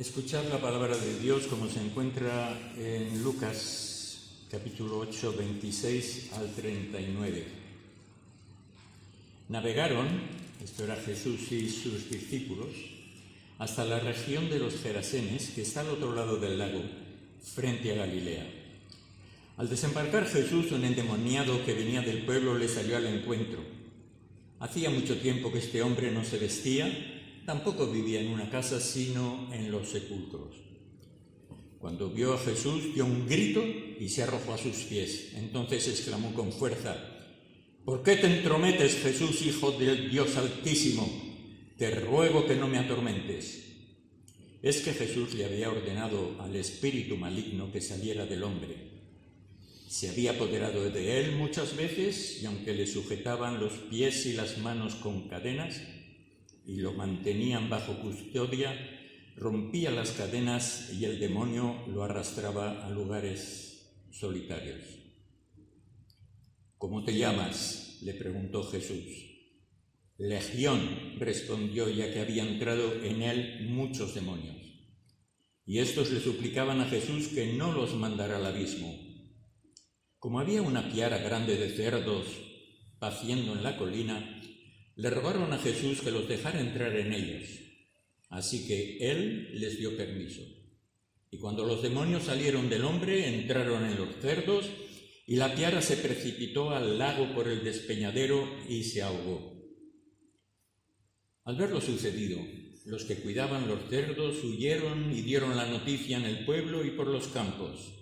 Escuchad la palabra de Dios como se encuentra en Lucas capítulo 8, 26 al 39. Navegaron, esto era Jesús y sus discípulos, hasta la región de los Gerasenes, que está al otro lado del lago, frente a Galilea. Al desembarcar Jesús, un endemoniado que venía del pueblo le salió al encuentro. Hacía mucho tiempo que este hombre no se vestía, tampoco vivía en una casa, sino en los sepulcros. Cuando vio a Jesús, dio un grito y se arrojó a sus pies. Entonces exclamó con fuerza: ¿Por qué te entrometes, Jesús, Hijo del Dios Altísimo? Te ruego que no me atormentes. Es que Jesús le había ordenado al espíritu maligno que saliera del hombre. Se había apoderado de él muchas veces, y aunque le sujetaban los pies y las manos con cadenas y lo mantenían bajo custodia, rompía las cadenas y el demonio lo arrastraba a lugares solitarios. ¿Cómo te llamas?, le preguntó Jesús. Legión, respondió, ya que había entrado en él muchos demonios. Y estos le suplicaban a Jesús que no los mandara al abismo. Como había una piara grande de cerdos paciendo en la colina, le rogaron a Jesús que los dejara entrar en ellos. Así que él les dio permiso. Y cuando los demonios salieron del hombre, entraron en los cerdos, y la piara se precipitó al lago por el despeñadero y se ahogó. Al ver lo sucedido, los que cuidaban los cerdos huyeron y dieron la noticia en el pueblo y por los campos,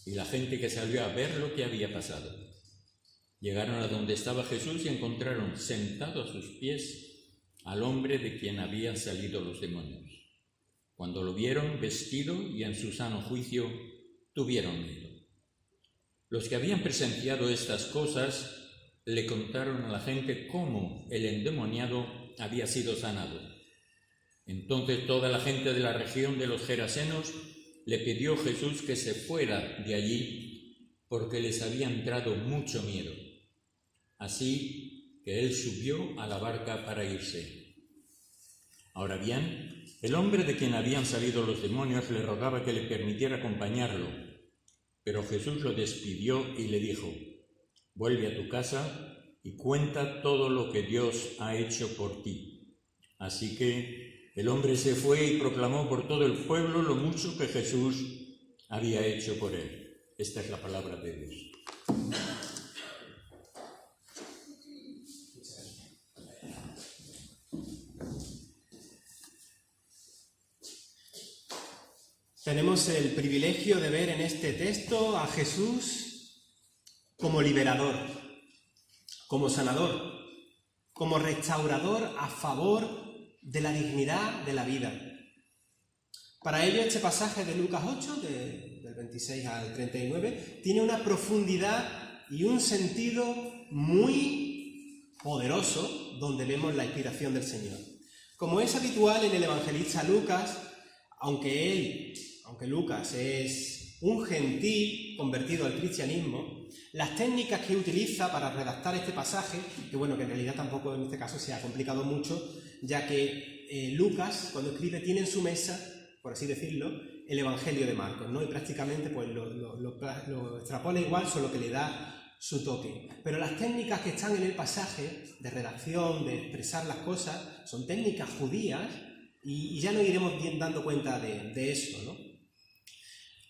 y la gente que salió a ver lo que había pasado. Llegaron a donde estaba Jesús y encontraron sentado a sus pies al hombre de quien habían salido los demonios. Cuando lo vieron vestido y en su sano juicio, tuvieron miedo. Los que habían presenciado estas cosas le contaron a la gente cómo el endemoniado había sido sanado. Entonces toda la gente de la región de los Gerasenos le pidió a Jesús que se fuera de allí porque les había entrado mucho miedo. Así que él subió a la barca para irse. Ahora bien, el hombre de quien habían salido los demonios le rogaba que le permitiera acompañarlo, pero Jesús lo despidió y le dijo: vuelve a tu casa y cuenta todo lo que Dios ha hecho por ti. Así que el hombre se fue y proclamó por todo el pueblo lo mucho que Jesús había hecho por él. Esta es la palabra de Dios. Tenemos el privilegio de ver en este texto a Jesús como liberador, como sanador, como restaurador a favor de la dignidad de la vida. Para ello, este pasaje de Lucas 8, del 26 al 39, tiene una profundidad y un sentido muy poderoso, donde vemos la inspiración del Señor. Como es habitual en el evangelista Lucas, aunque Lucas es un gentil convertido al cristianismo, las técnicas que utiliza para redactar este pasaje, que en realidad tampoco en este caso se ha complicado mucho, ya que Lucas, cuando escribe, tiene en su mesa, por así decirlo, el Evangelio de Marcos, ¿no? Y prácticamente pues lo extrapola igual, solo que le da su toque. Pero las técnicas que están en el pasaje de redacción, de expresar las cosas, son técnicas judías y ya nos iremos bien dando cuenta de eso, ¿no?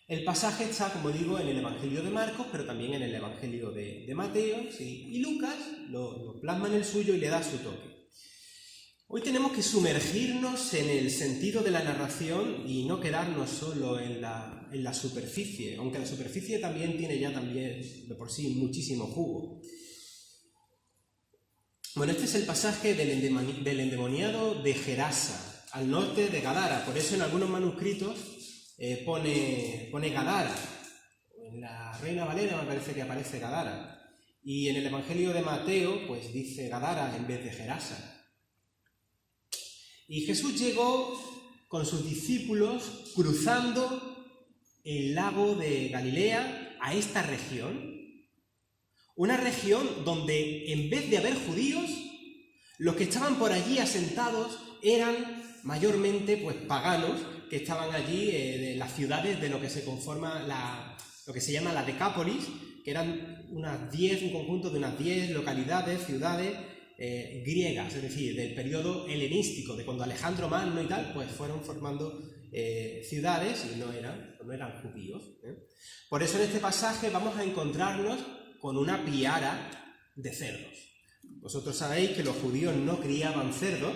El pasaje está, como digo, en el Evangelio de Marcos, pero también en el Evangelio de Mateo, ¿sí? Y Lucas lo plasma en el suyo y le da su toque. Hoy tenemos que sumergirnos en el sentido de la narración y no quedarnos solo en la superficie, aunque la superficie también tiene de por sí muchísimo jugo. Bueno, este es el pasaje del endemoniado de Gerasa, al norte de Gadara. Por eso en algunos manuscritos pone Gadara. En la Reina Valera me parece que aparece Gadara. Y en el Evangelio de Mateo, pues dice Gadara en vez de Gerasa. Y Jesús llegó con sus discípulos cruzando el lago de Galilea a esta región. Una región donde en vez de haber judíos, los que estaban por allí asentados eran mayormente pues paganos que estaban allí, de las ciudades de lo que se conforma lo que se llama la Decápolis, que eran un conjunto de unas 10 localidades, ciudades griegas, es decir, del periodo helenístico, de cuando Alejandro Magno y tal, pues fueron formando ciudades y no eran judíos. Por eso en este pasaje vamos a encontrarnos con una piara de cerdos. Vosotros sabéis que los judíos no criaban cerdos,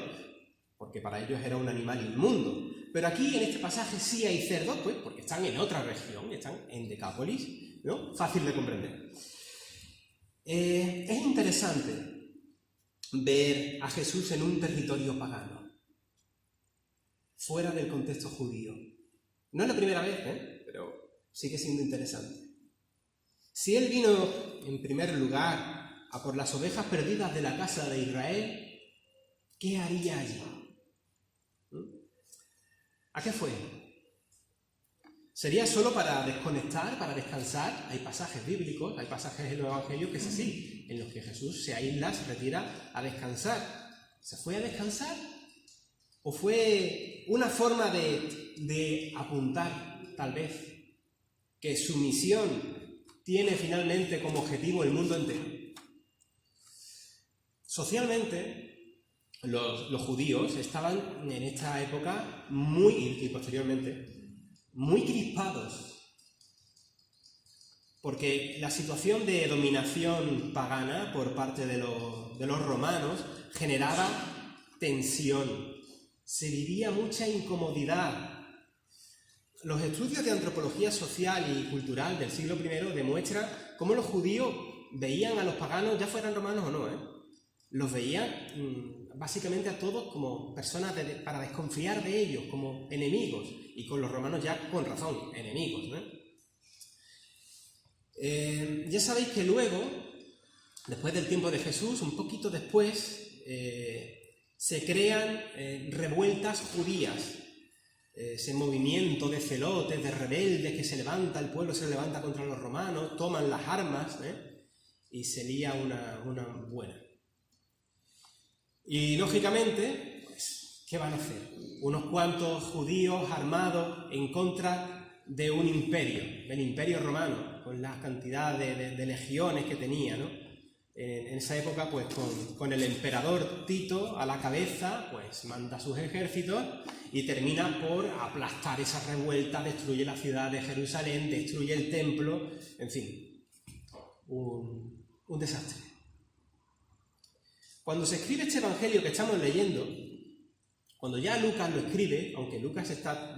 porque para ellos era un animal inmundo. Pero aquí en este pasaje sí hay cerdos, pues porque están en otra región, están en Decápolis, ¿no? Fácil de comprender. Es interesante ver a Jesús en un territorio pagano, fuera del contexto judío. No es la primera vez, pero sigue siendo interesante. Si él vino, en primer lugar, a por las ovejas perdidas de la casa de Israel, ¿qué haría allí? ¿A qué fue? ¿Sería solo para desconectar, para descansar? Hay pasajes bíblicos, hay pasajes en los evangelios que es así, en los que Jesús se aísla, se retira a descansar. ¿Se fue a descansar? ¿O fue una forma de apuntar, tal vez, que su misión tiene finalmente como objetivo el mundo entero? Socialmente, los judíos estaban en esta época y posteriormente, muy crispados, porque la situación de dominación pagana por parte de los romanos generaba tensión, se vivía mucha incomodidad. Los estudios de antropología social y cultural del siglo I demuestran cómo los judíos veían a los paganos, ya fueran romanos o no, los veían básicamente a todos como personas para desconfiar de ellos, como enemigos, y con los romanos ya con razón, enemigos, ¿no? Ya sabéis que luego, después del tiempo de Jesús, un poquito después, se crean revueltas judías, ese movimiento de celotes, de rebeldes que se levanta, el pueblo se levanta contra los romanos, toman las armas, y se lía una buena. Y lógicamente, pues, ¿qué van a hacer? Unos cuantos judíos armados en contra de un imperio, del imperio romano, con la cantidad de legiones que tenía, ¿no? En esa época, pues con el emperador Tito a la cabeza, pues manda sus ejércitos y termina por aplastar esa revuelta, destruye la ciudad de Jerusalén, destruye el templo, en fin, un desastre. Cuando se escribe este evangelio que estamos leyendo, cuando ya Lucas lo escribe, aunque Lucas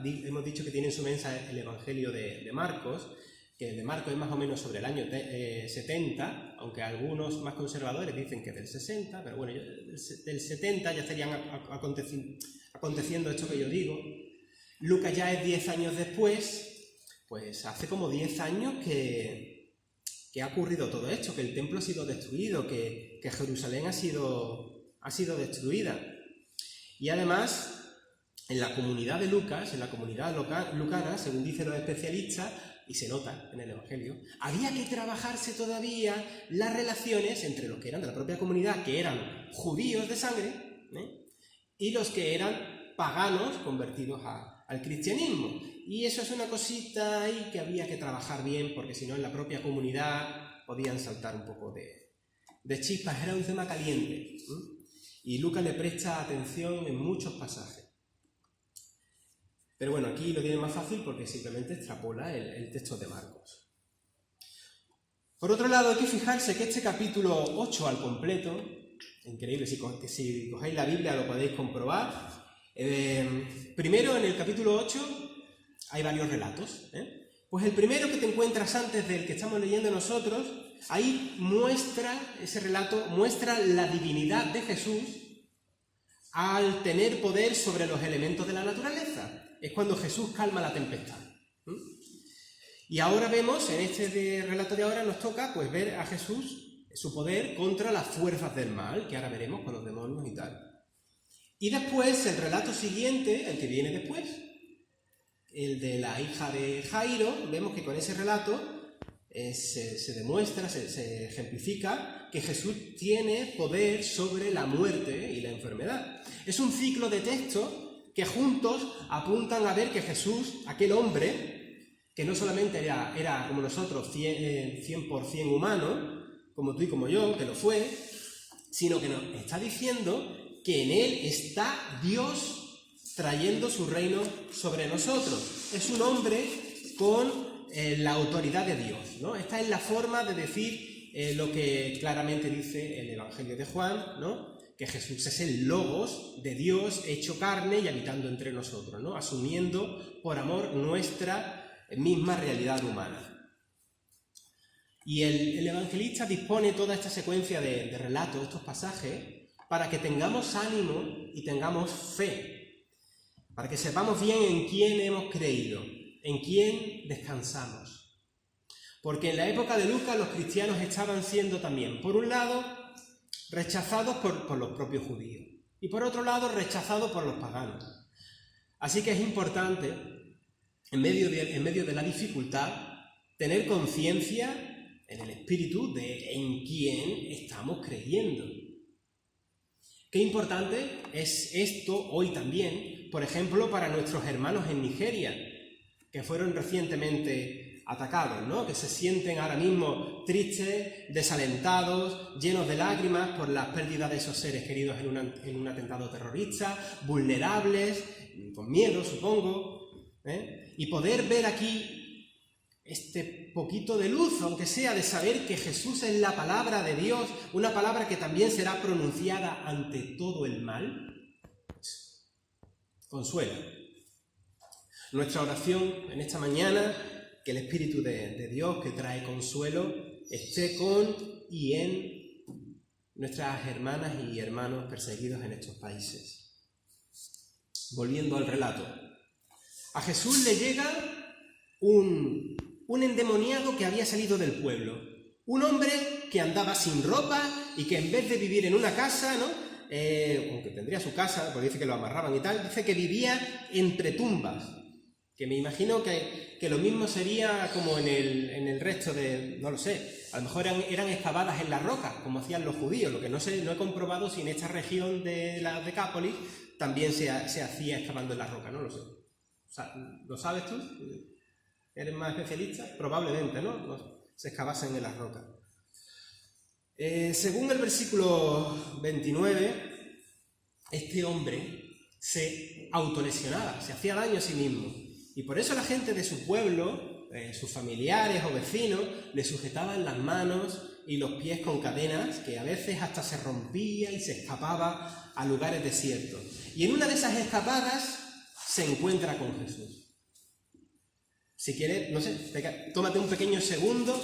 hemos dicho que tiene en su mensa el evangelio de Marcos, que el de Marcos es más o menos sobre el año 70, aunque algunos más conservadores dicen que del 60, pero bueno, del 70 ya estarían aconteciendo esto que yo digo. Lucas ya es 10 años después, pues hace como 10 años que ha ocurrido todo esto, que el templo ha sido destruido, que Jerusalén ha sido destruida. Y además, en la comunidad de Lucas, en la comunidad lucana, según dicen los especialistas, y se nota en el Evangelio, había que trabajarse todavía las relaciones entre los que eran de la propia comunidad, que eran judíos de sangre, y los que eran paganos convertidos al cristianismo. Y eso es una cosita ahí que había que trabajar bien, porque si no en la propia comunidad podían saltar un poco de chispas, era un tema caliente. Y Lucas le presta atención en muchos pasajes. Pero bueno, aquí lo tiene más fácil porque simplemente extrapola el texto de Marcos. Por otro lado, hay que fijarse que este capítulo 8 al completo, increíble, si cogéis la Biblia lo podéis comprobar. Primero, en el capítulo 8 hay varios relatos. Pues el primero que te encuentras antes del que estamos leyendo nosotros, ahí ese relato muestra la divinidad de Jesús al tener poder sobre los elementos de la naturaleza. Es cuando Jesús calma la tempestad. Y ahora vemos, en este relato de ahora nos toca pues ver a Jesús, su poder contra las fuerzas del mal, que ahora veremos con los demonios y tal. Y después, el relato siguiente, el que viene después, el de la hija de Jairo, vemos que con ese relato se demuestra, se ejemplifica que Jesús tiene poder sobre la muerte y la enfermedad. Es un ciclo de texto que juntos apuntan a ver que Jesús, aquel hombre, que no solamente era como nosotros 100% humano, como tú y como yo, que lo fue, sino que nos está diciendo que en él está Dios trayendo su reino sobre nosotros. Es un hombre con la autoridad de Dios, ¿no? Esta es la forma de decir lo que claramente dice el Evangelio de Juan, ¿no? Que Jesús es el Logos de Dios hecho carne y habitando entre nosotros, ¿no? Asumiendo por amor nuestra misma realidad humana. Y el evangelista dispone toda esta secuencia de relatos, estos pasajes, para que tengamos ánimo y tengamos fe, para que sepamos bien en quién hemos creído, en quién descansamos. Porque en la época de Lucas los cristianos estaban siendo también, por un lado, rechazados por los propios judíos y por otro lado, rechazados por los paganos. Así que es importante, en medio de la dificultad, tener conciencia en el espíritu de en quién estamos creyendo. Qué importante es esto hoy también, por ejemplo, para nuestros hermanos en Nigeria, que fueron recientemente atacados, ¿no? Que se sienten ahora mismo tristes, desalentados, llenos de lágrimas por la pérdida de esos seres queridos en un atentado terrorista, vulnerables, con miedo, supongo, y poder ver aquí este poquito de luz, aunque sea de saber que Jesús es la palabra de Dios, una palabra que también será pronunciada ante todo el mal, consuela. Nuestra oración en esta mañana, que el Espíritu de Dios que trae consuelo esté con y en nuestras hermanas y hermanos perseguidos en estos países. Volviendo al relato, a Jesús le llega un endemoniado que había salido del pueblo, un hombre que andaba sin ropa y que en vez de vivir en una casa, ¿no? Aunque tendría su casa, porque dice que lo amarraban y tal, dice que vivía entre tumbas, que me imagino que lo mismo sería como en el resto de, no lo sé, a lo mejor eran excavadas en la roca, como hacían los judíos, lo que no he comprobado si en esta región de la Decápolis también se hacía excavando en la roca, no lo sé. O sea, ¿lo sabes tú? ¿Eres más especialista? Probablemente, ¿no? Se excavasen en las rocas. Según el versículo 29, este hombre se autolesionaba, se hacía daño a sí mismo. Y por eso la gente de su pueblo, sus familiares o vecinos, le sujetaban las manos y los pies con cadenas que a veces hasta se rompía y se escapaba a lugares desiertos. Y en una de esas escapadas se encuentra con Jesús. Si quieres, no sé, tómate un pequeño segundo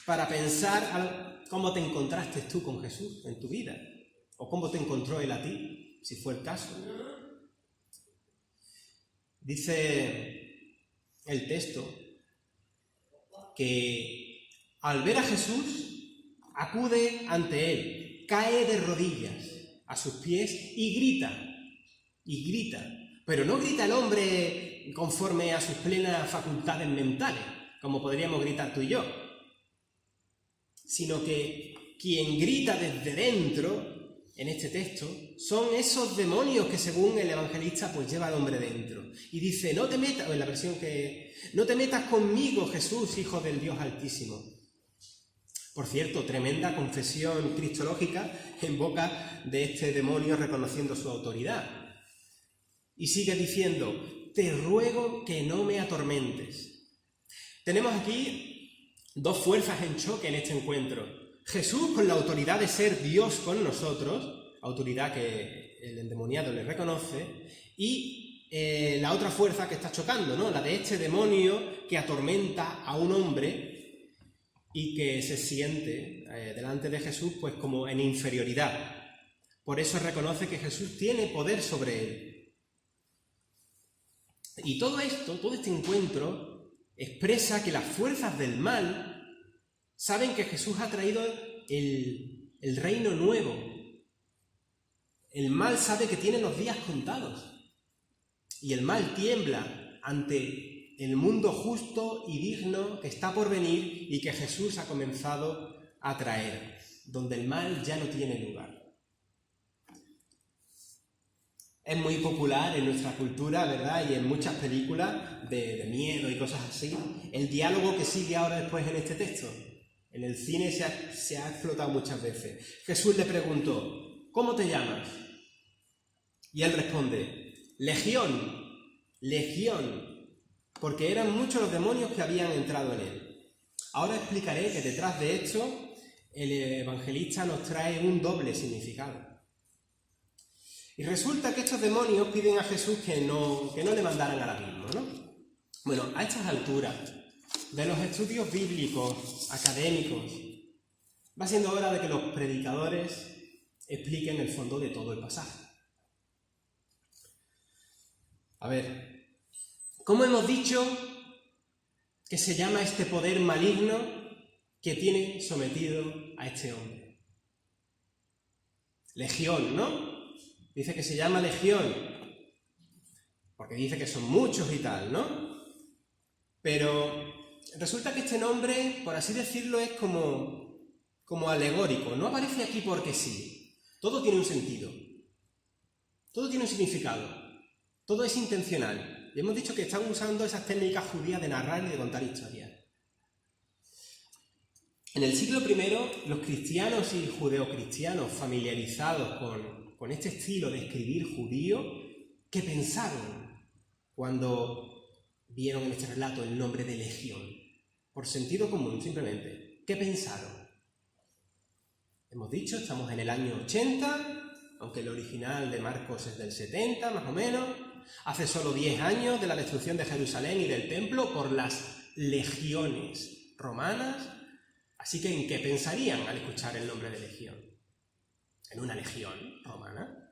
para pensar cómo te encontraste tú con Jesús en tu vida, o cómo te encontró Él a ti, si fue el caso. Dice el texto que al ver a Jesús acude ante Él, cae de rodillas a sus pies y grita, pero no grita el hombre conforme a sus plenas facultades mentales, como podríamos gritar tú y yo, sino que quien grita desde dentro, en este texto, son esos demonios que según el evangelista pues lleva al hombre dentro. Y dice, no te metas, o en la versión que, no te metas conmigo, Jesús, Hijo del Dios Altísimo. Por cierto, tremenda confesión cristológica en boca de este demonio reconociendo su autoridad. Y sigue diciendo, te ruego que no me atormentes. Tenemos aquí dos fuerzas en choque en este encuentro. Jesús con la autoridad de ser Dios con nosotros, autoridad que el endemoniado le reconoce, y la otra fuerza que está chocando, ¿no? La de este demonio que atormenta a un hombre y que se siente delante de Jesús pues como en inferioridad. Por eso reconoce que Jesús tiene poder sobre él. Y todo este encuentro expresa que las fuerzas del mal saben que Jesús ha traído el reino nuevo. El mal sabe que tiene los días contados. Y el mal tiembla ante el mundo justo y digno que está por venir y que Jesús ha comenzado a traer, donde el mal ya no tiene lugar. Es muy popular en nuestra cultura, ¿verdad? Y en muchas películas de miedo y cosas así. El diálogo que sigue ahora después en este texto. En el cine se ha explotado muchas veces. Jesús le preguntó, ¿cómo te llamas? Y él responde, Legión, Legión, porque eran muchos los demonios que habían entrado en él. Ahora explicaré que detrás de esto el evangelista nos trae un doble significado. Y resulta que estos demonios piden a Jesús que no le mandaran al abismo, ¿no? Bueno, a estas alturas de los estudios bíblicos, académicos, va siendo hora de que los predicadores expliquen el fondo de todo el pasaje. A ver, ¿cómo hemos dicho que se llama este poder maligno que tiene sometido a este hombre? Legión, ¿no? Dice que se llama Legión, porque dice que son muchos y tal, ¿no? Pero resulta que este nombre, por así decirlo, es como alegórico, no aparece aquí porque sí. Todo tiene un sentido, todo tiene un significado, todo es intencional. Y hemos dicho que están usando esas técnicas judías de narrar y de contar historias. En el siglo I, los cristianos y judeocristianos familiarizados con este estilo de escribir judío, ¿qué pensaron cuando vieron en este relato el nombre de Legión? Por sentido común, simplemente. ¿Qué pensaron? Hemos dicho, estamos en el año 80, aunque el original de Marcos es del 70, más o menos. Hace solo 10 años de la destrucción de Jerusalén y del templo por las legiones romanas. Así que, ¿en qué pensarían al escuchar el nombre de Legión? ¿En una legión romana?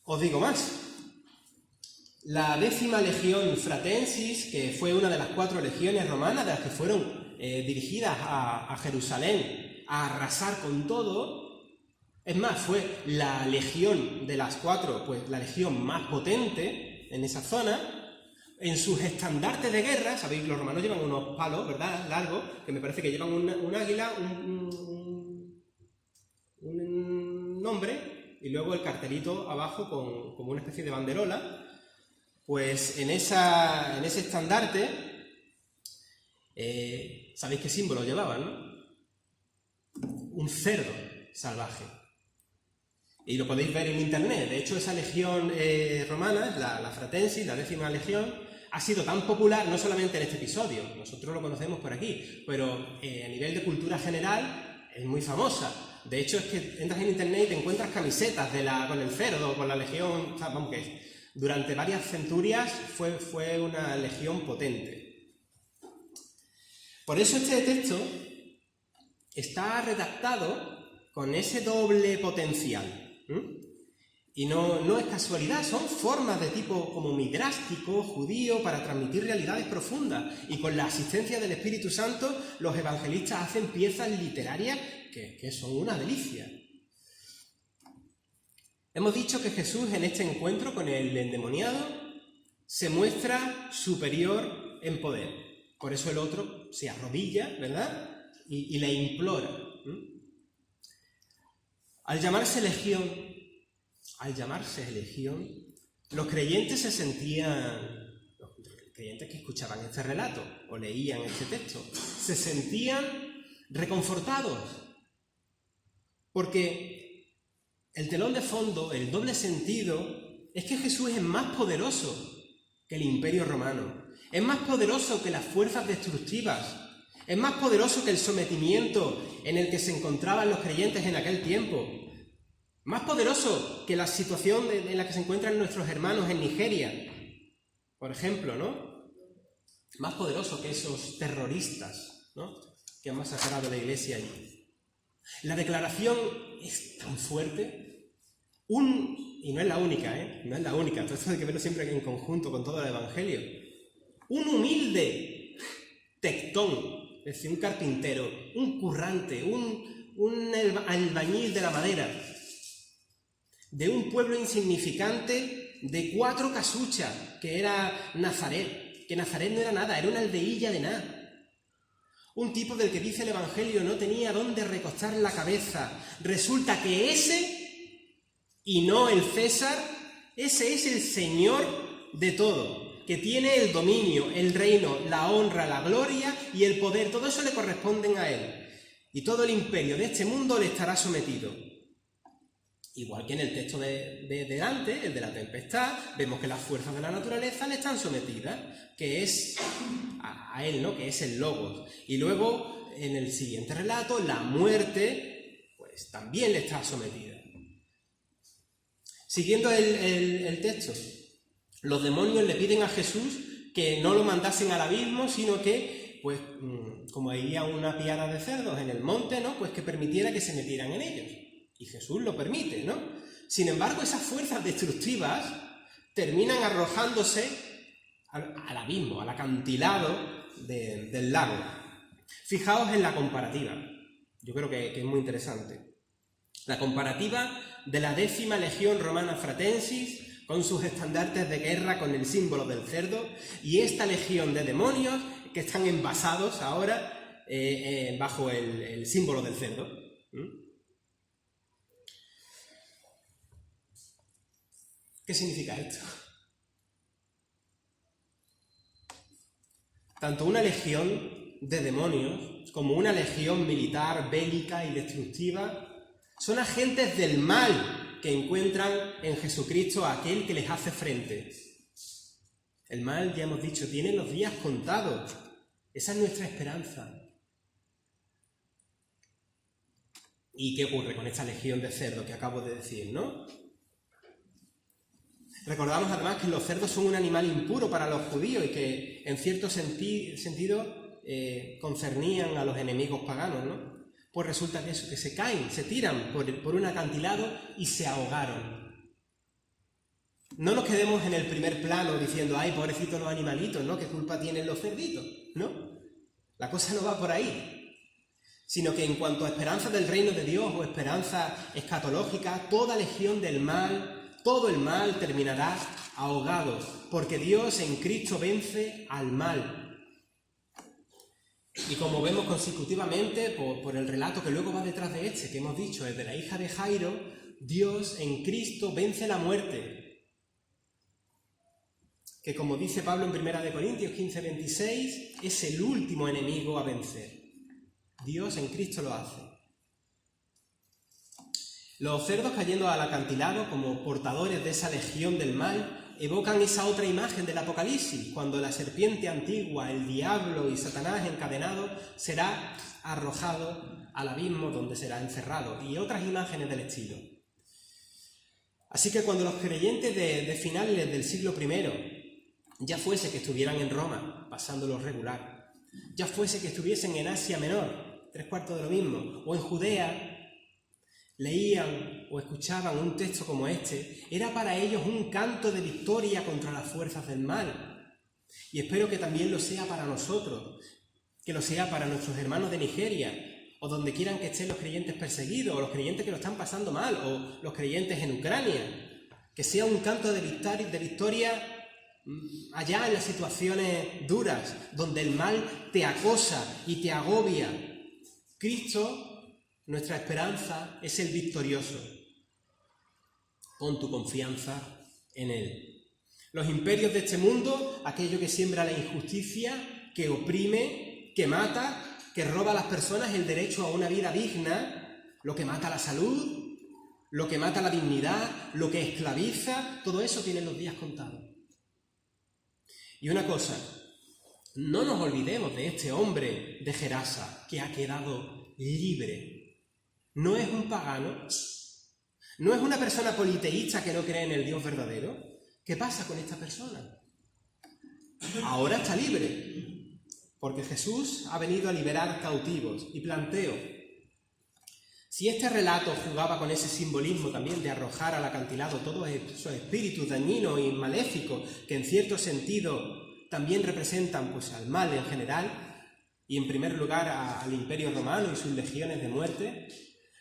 Os digo más. La 10ª legión Fratensis, que fue una de las 4 legiones romanas de las que fueron dirigidas a Jerusalén a arrasar con todo, es más, fue la legión de las 4, pues la legión más potente en esa zona. En sus estandartes de guerra, sabéis, los romanos llevan unos palos, ¿verdad?, largos, que me parece que llevan un águila, un nombre, y luego el cartelito abajo como una especie de banderola. Pues en ese estandarte, ¿sabéis qué símbolo llevaban, no? Un cerdo salvaje. Y lo podéis ver en internet. De hecho, esa legión romana, la Fratensis, la 10ª legión, ha sido tan popular no solamente en este episodio, nosotros lo conocemos por aquí, pero a nivel de cultura general es muy famosa. De hecho, es que entras en internet y te encuentras camisetas con el cerdo, con la legión, vamos, que durante varias centurias fue una legión potente. Por eso este texto está redactado con ese doble potencial. Y no es casualidad, son formas de tipo como midrástico, judío, para transmitir realidades profundas. Y con la asistencia del Espíritu Santo, los evangelistas hacen piezas literarias que son una delicia. Hemos dicho que Jesús en este encuentro con el endemoniado se muestra superior en poder. Por eso el otro se arrodilla, ¿verdad?, y le implora. Al llamarse legión, los creyentes los creyentes que escuchaban este relato o leían este texto, se sentían reconfortados, porque el telón de fondo, el doble sentido, es que Jesús es más poderoso que el Imperio Romano, es más poderoso que las fuerzas destructivas, es más poderoso que el sometimiento en el que se encontraban los creyentes en aquel tiempo, más poderoso que la situación en la que se encuentran nuestros hermanos en Nigeria, por ejemplo, ¿no? Más poderoso que esos terroristas, ¿no?, que han masacrado la iglesia allí. La declaración es tan fuerte, y no es la única, no es la única, todo esto hay que verlo siempre en conjunto con todo el Evangelio. Un humilde tectón, es decir, un carpintero, un currante, un albañil de la madera, de un pueblo insignificante de 4 casuchas, que era Nazaret, que Nazaret no era nada, era una aldeilla de nada. Un tipo del que dice el Evangelio no tenía dónde recostar la cabeza. Resulta que ese y no el César, ese es el Señor de todo, que tiene el dominio, el reino, la honra, la gloria y el poder. Todo eso le corresponden a Él. Y todo el imperio de este mundo le estará sometido. Igual que en el texto de delante, el de la tempestad, vemos que las fuerzas de la naturaleza le están sometidas, que es a Él, ¿no? Que es el Logos. Y luego, en el siguiente relato, la muerte, pues también le está sometida. Siguiendo el texto, los demonios le piden a Jesús que no lo mandasen al abismo, sino que, pues, como había una piara de cerdos en el monte, ¿no? Pues que permitiera que se metieran en ellos. Y Jesús lo permite, ¿no? Sin embargo, esas fuerzas destructivas terminan arrojándose al abismo, al acantilado del lago. Fijaos en la comparativa. Yo creo que es muy interesante. La comparativa de la 10ª Legión Romana Fratensis, con sus estandartes de guerra, con el símbolo del cerdo, y esta legión de demonios que están envasados ahora bajo el símbolo del cerdo. ¿Qué significa esto? Tanto una legión de demonios como una legión militar, bélica y destructiva son agentes del mal que encuentran en Jesucristo a aquel que les hace frente. El mal, ya hemos dicho, tiene los días contados. Esa es nuestra esperanza. ¿Y qué ocurre con esta legión de cerdos que acabo de decir, no? Recordamos además que los cerdos son un animal impuro para los judíos y que en cierto sentido concernían a los enemigos paganos, ¿no? Pues resulta que se caen, se tiran por un acantilado y se ahogaron. No nos quedemos en el primer plano diciendo, ay, pobrecitos los animalitos, ¿no? ¿Qué culpa tienen los cerditos? ¿No? La cosa no va por ahí. Sino que en cuanto a esperanza del reino de Dios o esperanza escatológica, toda legión del mal, todo el mal terminará ahogado, porque Dios en Cristo vence al mal. Y como vemos consecutivamente por el relato que luego va detrás de este, que hemos dicho, el de la hija de Jairo, Dios en Cristo vence la muerte. Que como dice Pablo en 1 Corintios 15:26, es el último enemigo a vencer. Dios en Cristo lo hace. Los cerdos cayendo al acantilado como portadores de esa legión del mal evocan esa otra imagen del Apocalipsis, cuando la serpiente antigua, el diablo y Satanás encadenado será arrojado al abismo donde será encerrado, y otras imágenes del estilo. Así que cuando los creyentes de finales del siglo I, ya fuese que estuvieran en Roma, pasándolo regular, ya fuese que estuviesen en Asia Menor, 3/4 de lo mismo, o en Judea, leían o escuchaban un texto como este, era para ellos un canto de victoria contra las fuerzas del mal. Y espero que también lo sea para nosotros, que lo sea para nuestros hermanos de Nigeria, o donde quieran que estén los creyentes perseguidos, o los creyentes que lo están pasando mal, o los creyentes en Ucrania. Que sea un canto de victoria allá en las situaciones duras, donde el mal te acosa y te agobia. Cristo, nuestra esperanza, es el victorioso. Pon tu confianza en Él. Los imperios de este mundo, aquello que siembra la injusticia, que oprime, que mata, que roba a las personas el derecho a una vida digna, lo que mata la salud, lo que mata la dignidad, lo que esclaviza, todo eso tiene los días contados. Y una cosa, no nos olvidemos de este hombre de Gerasa que ha quedado libre. No es un pagano, no es una persona politeísta que no cree en el Dios verdadero. ¿Qué pasa con esta persona? Ahora está libre, porque Jesús ha venido a liberar cautivos. Y planteo, si este relato jugaba con ese simbolismo también de arrojar al acantilado todos esos espíritus dañinos y maléficos que en cierto sentido también representan pues al mal en general, y en primer lugar al Imperio Romano y sus legiones de muerte,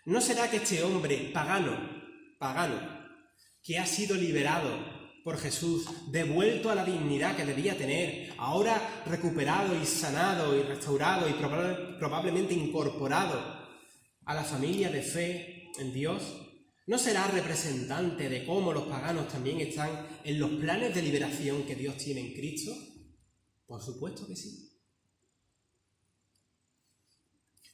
¿no será que este hombre pagano, que ha sido liberado por Jesús, devuelto a la dignidad que debía tener, ahora recuperado y sanado y restaurado y probablemente incorporado a la familia de fe en Dios, ¿No será representante de cómo los paganos también están en los planes de liberación que Dios tiene en Cristo? Por supuesto que sí.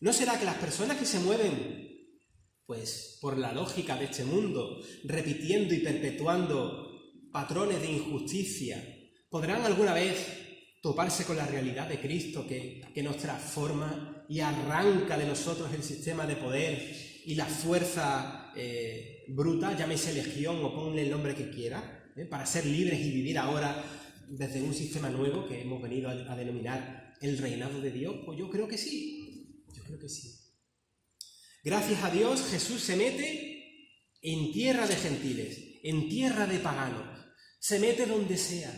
¿No será que las personas que se mueven, pues, por la lógica de este mundo, repitiendo y perpetuando patrones de injusticia, podrán alguna vez toparse con la realidad de Cristo que nos transforma y arranca de nosotros el sistema de poder y la fuerza bruta, llámese legión o ponle el nombre que quiera, para ser libres y vivir ahora desde un sistema nuevo que hemos venido a denominar el reinado de Dios? Pues yo creo que sí, yo creo que sí. Gracias a Dios, Jesús se mete en tierra de gentiles, en tierra de paganos, se mete donde sea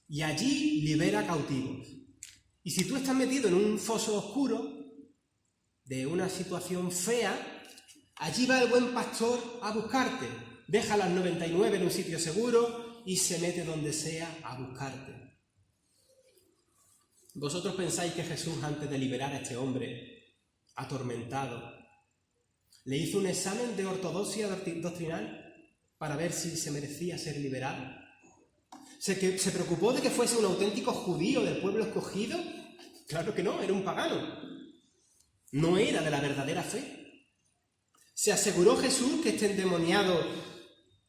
y allí libera cautivos. Y si tú estás metido en un foso oscuro de una situación fea, allí va el buen pastor a buscarte, deja las 99 en un sitio seguro y se mete donde sea a buscarte. ¿Vosotros pensáis que Jesús, antes de liberar a este hombre atormentado, le hizo un examen de ortodoxia doctrinal para ver si se merecía ser liberado? ¿Se preocupó de que fuese un auténtico judío del pueblo escogido? Claro que no, era un pagano. No era de la verdadera fe. ¿Se aseguró Jesús que este endemoniado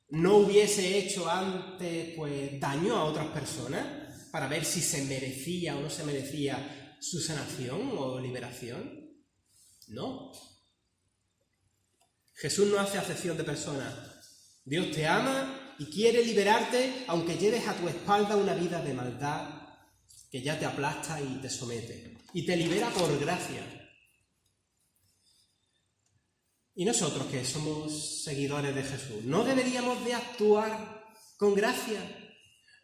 no hubiese hecho antes, pues, daño a otras personas para ver si se merecía o no se merecía su sanación o liberación? No. Jesús no hace acepción de personas. Dios te ama y quiere liberarte aunque lleves a tu espalda una vida de maldad que ya te aplasta y te somete. Y te libera por gracia. Y nosotros, que somos seguidores de Jesús, ¿no deberíamos de actuar con gracia?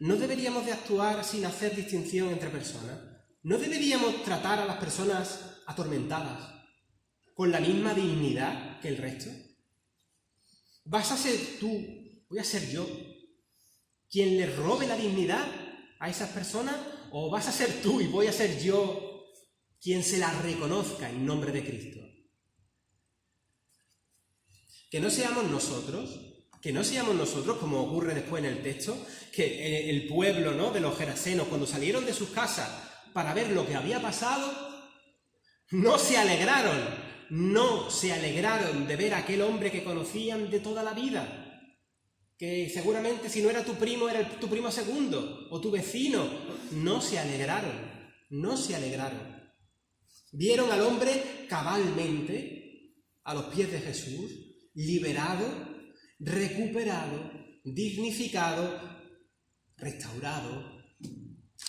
¿No deberíamos de actuar sin hacer distinción entre personas? ¿No deberíamos tratar a las personas atormentadas con la misma dignidad que el resto? ¿Vas a ser tú, voy a ser yo, quien le robe la dignidad a esas personas? ¿O vas a ser tú y voy a ser yo quien se la reconozca en nombre de Cristo? Que no seamos nosotros, como ocurre después en el texto, que el pueblo, ¿no?, de los gerasenos, cuando salieron de sus casas para ver lo que había pasado, no se alegraron de ver a aquel hombre que conocían de toda la vida, que seguramente si no era tu primo, era tu primo segundo, o tu vecino. No se alegraron. Vieron al hombre cabalmente a los pies de Jesús, liberado, recuperado, dignificado, restaurado,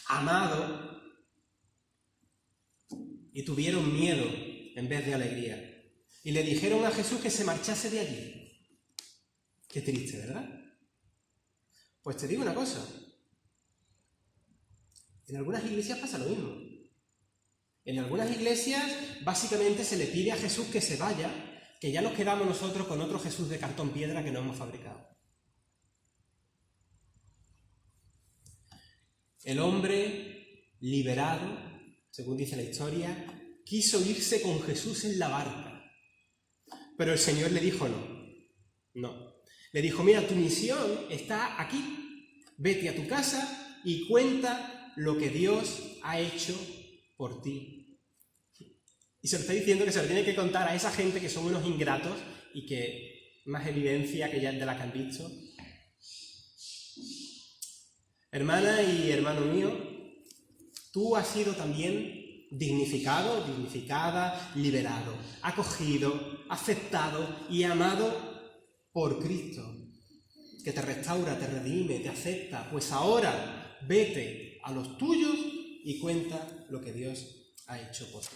amado, y tuvieron miedo en vez de alegría. Y le dijeron a Jesús que se marchase de allí. Qué triste, ¿verdad? Pues te digo una cosa. En algunas iglesias pasa lo mismo. En algunas iglesias básicamente se le pide a Jesús que se vaya, que ya nos quedamos nosotros con otro Jesús de cartón piedra que no hemos fabricado. El hombre liberado, según dice la historia, quiso irse con Jesús en la barca. Pero el Señor le dijo no. Le dijo, mira, tu misión está aquí. Vete a tu casa y cuenta lo que Dios ha hecho por ti. Y se lo está diciendo que se lo tiene que contar a esa gente que son unos ingratos y que más evidencia que ya de la que han visto. Hermana y hermano mío, tú has sido también dignificado, dignificada, liberado, acogido, aceptado y amado por Cristo, que te restaura, te redime, te acepta. Pues ahora vete a los tuyos y cuenta lo que Dios ha hecho por ti.